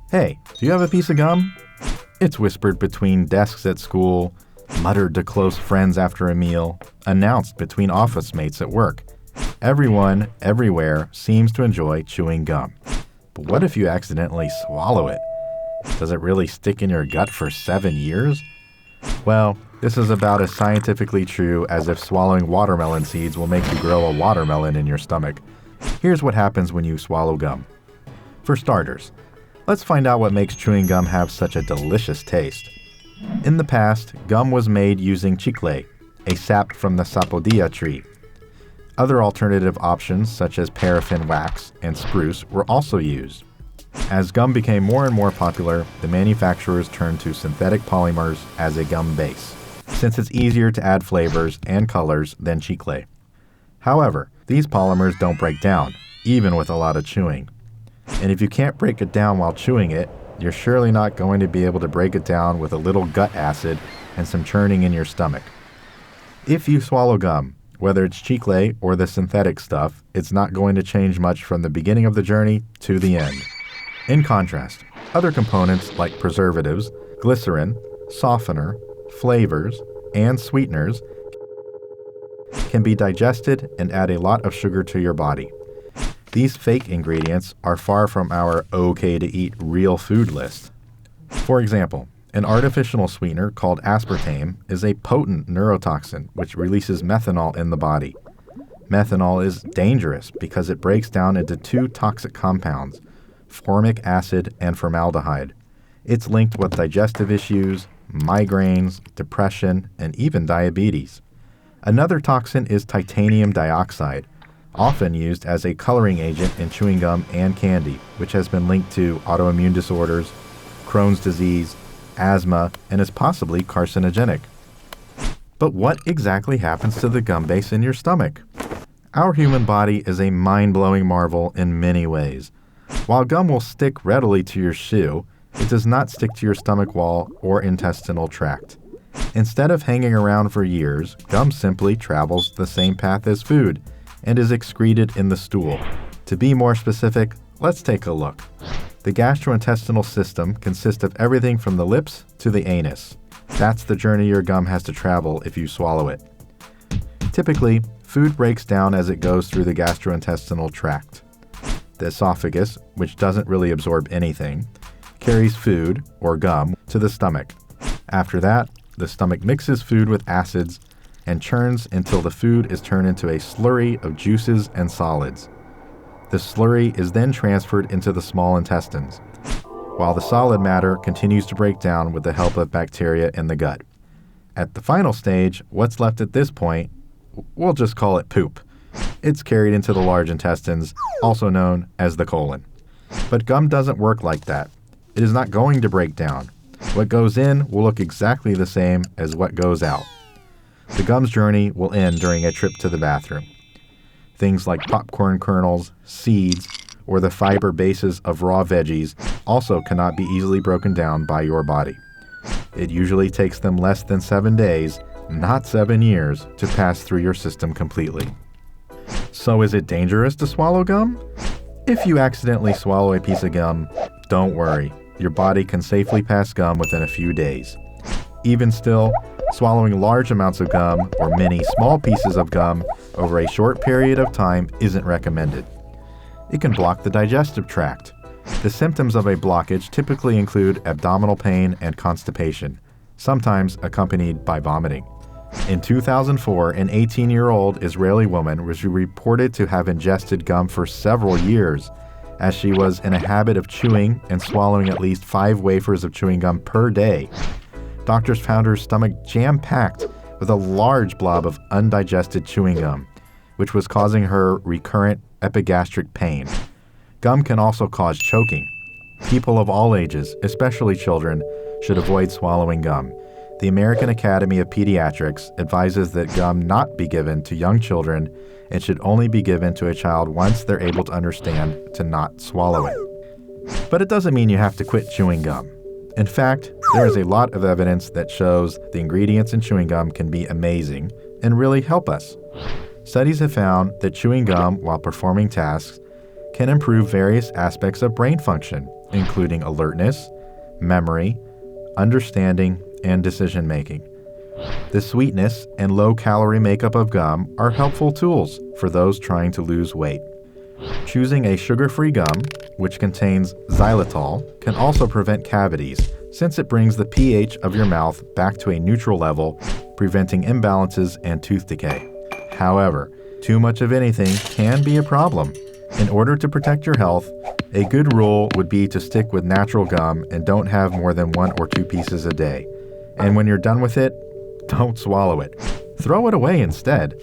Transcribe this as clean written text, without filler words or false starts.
Hey, do you have a piece of gum? It's whispered between desks at school, muttered to close friends after a meal, announced between office mates at work. Everyone, everywhere, seems to enjoy chewing gum. But what if you accidentally swallow it? Does it really stick in your gut for 7 years? Well, this is about as scientifically true as if swallowing watermelon seeds will make you grow a watermelon in your stomach. Here's what happens when you swallow gum. For starters, let's find out what makes chewing gum have such a delicious taste. In the past, gum was made using chicle, a sap from the sapodilla tree. Other alternative options, such as paraffin wax and spruce, were also used. As gum became more and more popular, the manufacturers turned to synthetic polymers as a gum base, since it's easier to add flavors and colors than chicle. However, these polymers don't break down, even with a lot of chewing. And if you can't break it down while chewing it, you're surely not going to be able to break it down with a little gut acid and some churning in your stomach. If you swallow gum, whether it's chicle or the synthetic stuff, it's not going to change much from the beginning of the journey to the end. In contrast, other components like preservatives, glycerin, softener, flavors, and sweeteners can be digested and add a lot of sugar to your body. These fake ingredients are far from our okay-to-eat real food list. For example, an artificial sweetener called aspartame is a potent neurotoxin which releases methanol in the body. Methanol is dangerous because it breaks down into two toxic compounds, formic acid and formaldehyde. It's linked with digestive issues, migraines, depression, and even diabetes. Another toxin is titanium dioxide, often used as a coloring agent in chewing gum and candy, which has been linked to autoimmune disorders, Crohn's disease, asthma, and is possibly carcinogenic. But what exactly happens to the gum base in your stomach? Our human body is a mind-blowing marvel in many ways. While gum will stick readily to your shoe, it does not stick to your stomach wall or intestinal tract. Instead of hanging around for years, gum simply travels the same path as food and is excreted in the stool. To be more specific, let's take a look. The gastrointestinal system consists of everything from the lips to the anus. That's the journey your gum has to travel if you swallow it. Typically, food breaks down as it goes through the gastrointestinal tract. The esophagus, which doesn't really absorb anything, carries food, or gum, to the stomach. After that, the stomach mixes food with acids and churns until the food is turned into a slurry of juices and solids. The slurry is then transferred into the small intestines, while the solid matter continues to break down with the help of bacteria in the gut. At the final stage, what's left at this point, we'll just call it poop. It's carried into the large intestines, also known as the colon. But gum doesn't work like that. It is not going to break down. What goes in will look exactly the same as what goes out. The gum's journey will end during a trip to the bathroom. Things like popcorn kernels, seeds, or the fiber bases of raw veggies also cannot be easily broken down by your body. It usually takes them less than 7 days, not 7 years, to pass through your system completely. So is it dangerous to swallow gum? If you accidentally swallow a piece of gum, don't worry. Your body can safely pass gum within a few days. Even still, swallowing large amounts of gum or many small pieces of gum over a short period of time isn't recommended. It can block the digestive tract. The symptoms of a blockage typically include abdominal pain and constipation, sometimes accompanied by vomiting. In 2004, an 18-year-old Israeli woman was reported to have ingested gum for several years, as she was in a habit of chewing and swallowing at least 5 wafers of chewing gum per day. Doctors found her stomach jam-packed with a large blob of undigested chewing gum, which was causing her recurrent epigastric pain. Gum can also cause choking. People of all ages, especially children, should avoid swallowing gum. The American Academy of Pediatrics advises that gum not be given to young children and should only be given to a child once they're able to understand to not swallow it. But it doesn't mean you have to quit chewing gum. In fact, there is a lot of evidence that shows the ingredients in chewing gum can be amazing and really help us. Studies have found that chewing gum while performing tasks can improve various aspects of brain function, including alertness, memory, understanding, and decision making. The sweetness and low-calorie makeup of gum are helpful tools for those trying to lose weight. Choosing a sugar-free gum, which contains xylitol, can also prevent cavities since it brings the pH of your mouth back to a neutral level, preventing imbalances and tooth decay. However, too much of anything can be a problem. In order to protect your health, a good rule would be to stick with natural gum and don't have more than 1 or 2 pieces a day. And when you're done with it, don't swallow it. Throw it away instead.